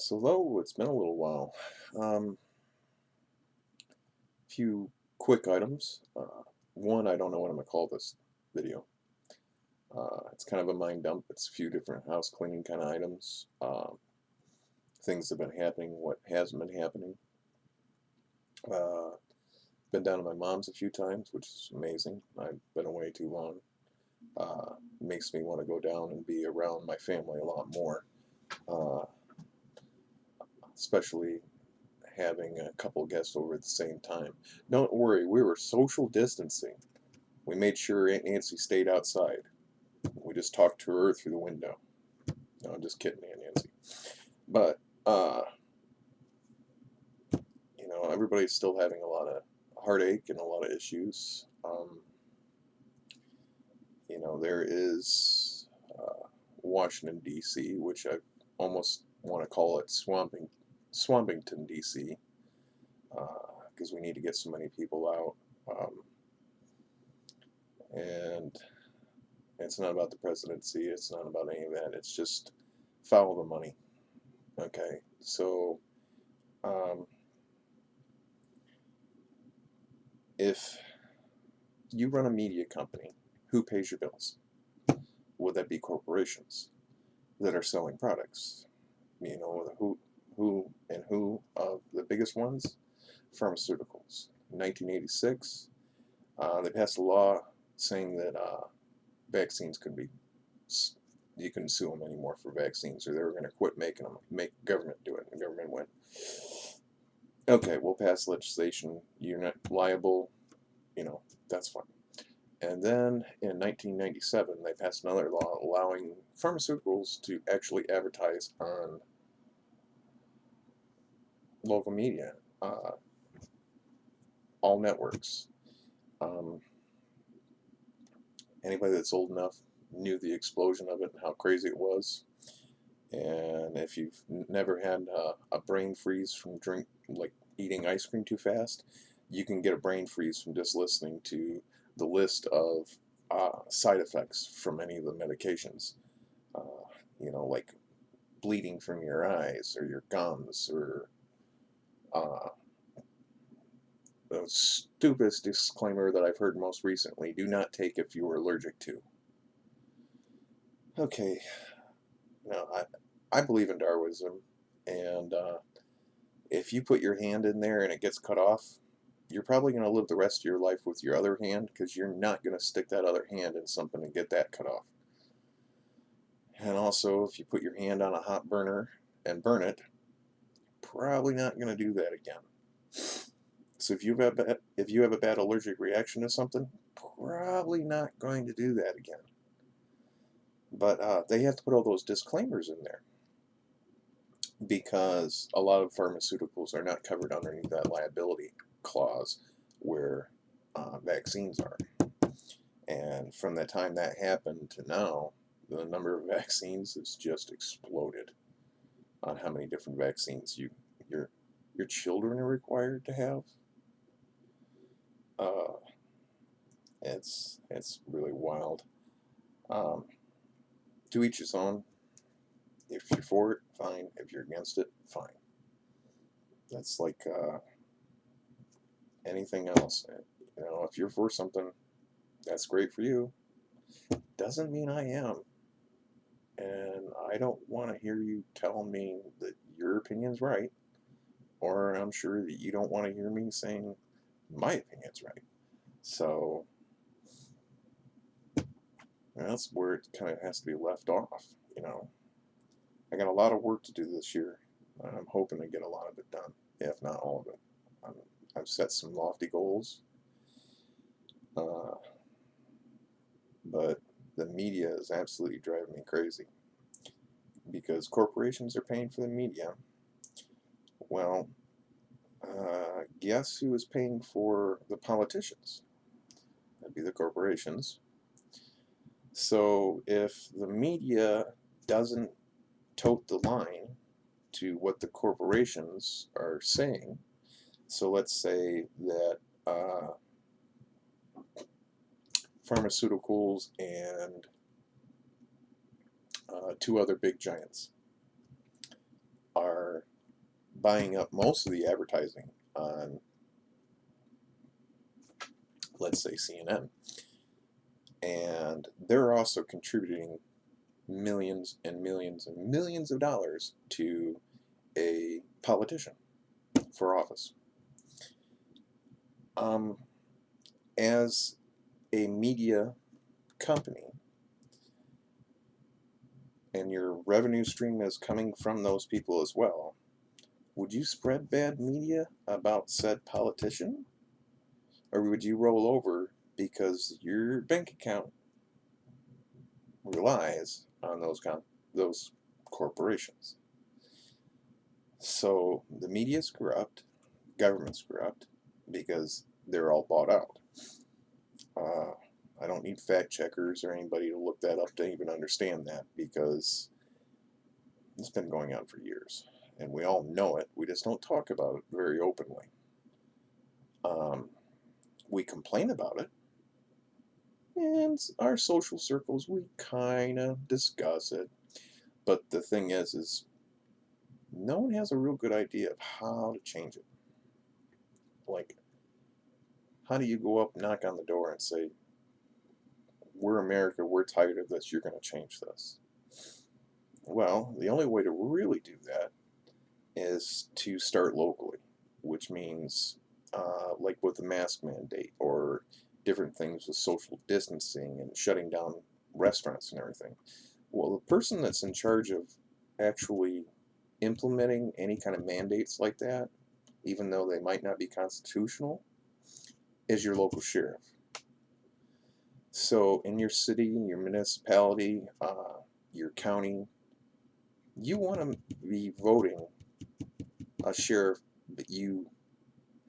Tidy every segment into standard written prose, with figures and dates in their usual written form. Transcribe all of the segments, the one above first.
So though it's been a little while, um, few quick items. One, I don't know what I'm gonna call this video. It's kind of a mind dump. It's a few different house cleaning kind of items. Things that have been happening, what hasn't been happening. Uh, been down to my mom's a few times, which is amazing. I've been away too long. Makes me want to go down and be around my family a lot more, uh, especially having a couple guests over at the same time. Don't worry, we were social distancing. We made sure Aunt Nancy stayed outside. We just talked to her through the window. No, I'm just kidding, Aunt Nancy. But, everybody's still having a lot of heartache and a lot of issues. There is Washington, D.C., which I almost want to call it Swampington, D.C., because we need to get so many people out. And it's not about the presidency. It's not about any of that. It's just follow the money. Okay, so um, if you run a media company, who pays your bills? Would that be corporations that are selling products? Who of the biggest ones? Pharmaceuticals. In 1986, they passed a law saying that vaccines could be you couldn't sue them anymore for vaccines, or they were going to quit making them, make government do it. And the government went, okay, we'll pass legislation. You're not liable. That's fine. And then in 1997, they passed another law allowing pharmaceuticals to actually advertise on local media, uh, all networks. Um, Anybody that's old enough knew the explosion of it and how crazy it was. And if you've never had a brain freeze from eating ice cream too fast, you can get a brain freeze from just listening to the list of side effects from any of the medications. Uh, like bleeding from your eyes or your gums or uh, the stupidest disclaimer that I've heard most recently: do not take if you are allergic to. Okay, no, I believe in Darwinism, and if you put your hand in there and it gets cut off, you're probably going to live the rest of your life with your other hand, because you're not going to stick that other hand in something and get that cut off. And also, if you put your hand on a hot burner and burn it, probably not going to do that again. So if you have a bad allergic reaction to something, probably not going to do that again. But they have to put all those disclaimers in there, because a lot of pharmaceuticals are not covered underneath that liability clause where vaccines are. And from the time that happened to now, the number of vaccines has just exploded on how many different vaccines your children are required to have. Uh, it's really wild. Um, to each his own. If you're for it, fine. If you're against it, fine. That's like anything else. If you're for something, that's great for you. Doesn't mean I am. And I don't want to hear you tell me that your opinion's right, or I'm sure that you don't want to hear me saying my opinion's right. So that's where it kind of has to be left off. I got a lot of work to do this year. I'm hoping to get a lot of it done, if not all of it. I've set some lofty goals, uh, but the media is absolutely driving me crazy, because corporations are paying for the media. Well, guess who is paying for the politicians? That'd be the corporations. So if the media doesn't tote the line to what the corporations are saying, so let's say that pharmaceuticals and two other big giants are buying up most of the advertising on, let's say, CNN, and they're also contributing millions and millions and millions of dollars to a politician for office. Um, as a media company, and your revenue stream is coming from those people as well, would you spread bad media about said politician? Or would you roll over because your bank account relies on those corporations? So the media's corrupt, government's corrupt, because they're all bought out. Uh, I don't need fact checkers or anybody to look that up to even understand that, because it's been going on for years. And we all know it. We just don't talk about it very openly. Um, we complain about it. And our social circles, we kind of discuss it. But the thing is no one has a real good idea of how to change it. Like, how do you go up, knock on the door, and say, we're America, we're tired of this, you're going to change this? Well, the only way to really do that is to start locally, which means, like with the mask mandate or different things with social distancing and shutting down restaurants and everything. Well, the person that's in charge of actually implementing any kind of mandates like that, even though they might not be constitutional, is your local sheriff. So in your city, your municipality, your county, you want to be voting a sheriff that you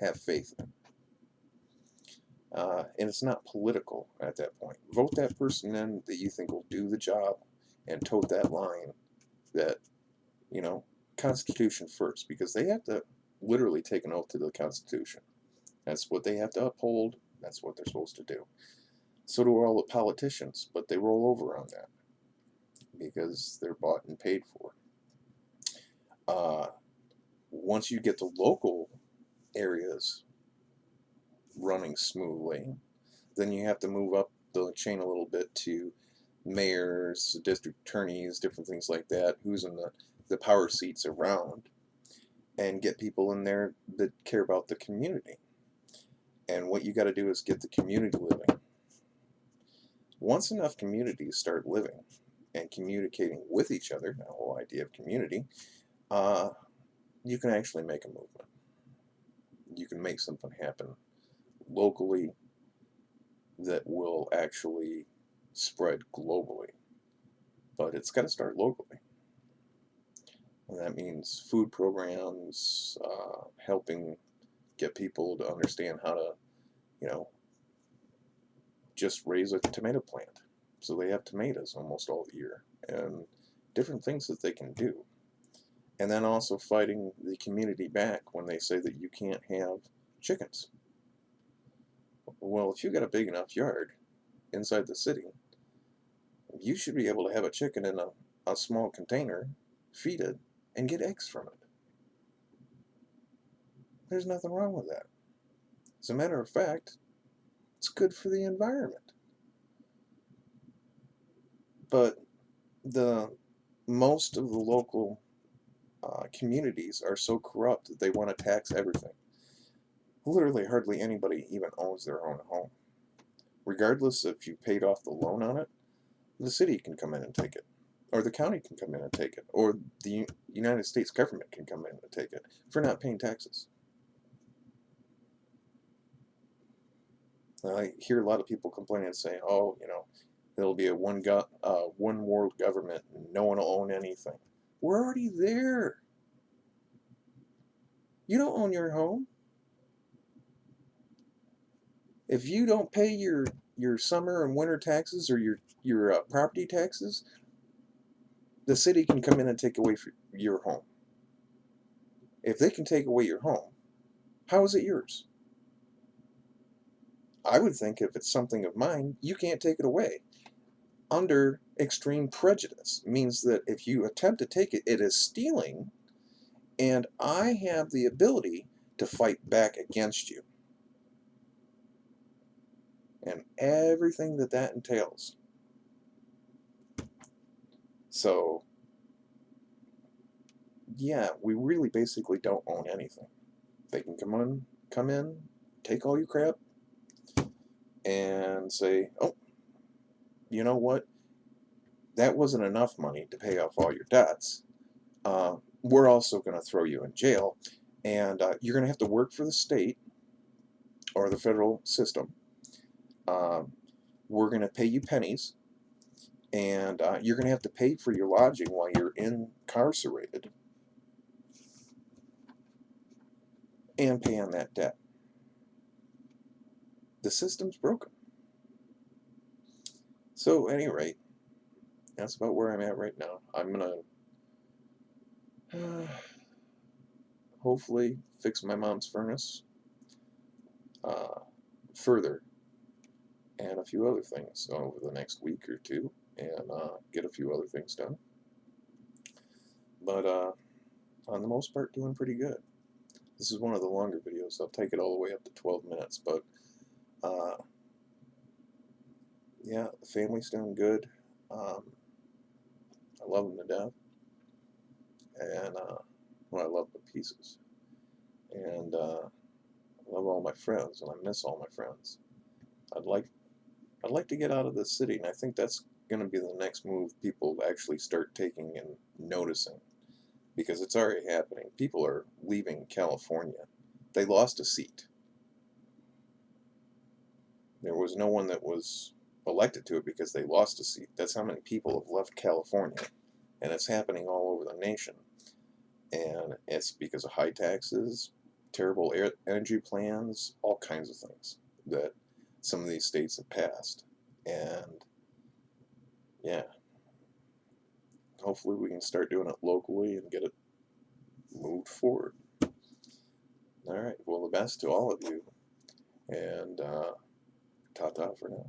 have faith in. And it's not political at that point. Vote that person in that you think will do the job and tote that line that, Constitution first, because they have to literally take an oath to the Constitution. That's what they have to uphold. That's what they're supposed to do. So do all the politicians, but they roll over on that because they're bought and paid for. Once you get the local areas running smoothly, then you have to move up the chain a little bit to mayors, district attorneys, different things like that, who's in the power seats around, and get people in there that care about the community. And what you got to do is get the community living. Once enough communities start living and communicating with each other, the whole idea of community, you can actually make a movement. You can make something happen locally that will actually spread globally. But it's got to start locally. And that means food programs, helping get people to understand how to, just raise a tomato plant. So they have tomatoes almost all year, and different things that they can do. And then also fighting the community back when they say that you can't have chickens. Well, if you got a big enough yard inside the city, you should be able to have a chicken in a small container, feed it, and get eggs from it. There's nothing wrong with that. As a matter of fact, it's good for the environment. But the most of the local communities are so corrupt that they want to tax everything. Literally, hardly anybody even owns their own home. Regardless if you paid off the loan on it, the city can come in and take it, or the county can come in and take it, or the United States government can come in and take it for not paying taxes. I hear a lot of people complaining and saying, "Oh, there'll be a one world government, and no one will own anything." We're already there. You don't own your home. If you don't pay your summer and winter taxes or your property taxes, the city can come in and take away your home. If they can take away your home, how is it yours? I would think if it's something of mine, you can't take it away. Under extreme prejudice means that if you attempt to take it, it is stealing, And I have the ability to fight back against you and everything that that entails. So, yeah, we really basically don't own anything. They can come in, take all your crap, and say, oh, you know what? That wasn't enough money to pay off all your debts. We're also going to throw you in jail, and you're going to have to work for the state or the federal system. Um, we're going to pay you pennies, and you're going to have to pay for your lodging while you're incarcerated and pay on that debt. The system's broken. So, at any rate, that's about where I'm at right now. I'm going to hopefully fix my mom's furnace uh, further and a few other things over the next week or two, and get a few other things done. But on the most part, doing pretty good. This is one of the longer videos. I'll take it all the way up to 12 minutes, but uh, yeah, the family's doing good. Um, I love them to death, and well, I love them to pieces. And I love all my friends, and I miss all my friends. I'd like I'd like to get out of this city, and I think that's going to be the next move people actually start taking and noticing, because it's already happening. People are leaving California. They lost a seat. There was no one that was elected to it because they lost a seat. That's how many people have left California, and it's happening all over the nation. And it's because of high taxes, terrible energy plans, all kinds of things that some of these states have passed. And yeah, hopefully we can start doing it locally and get it moved forward. All right, well, the best to all of you, and ta-ta for now.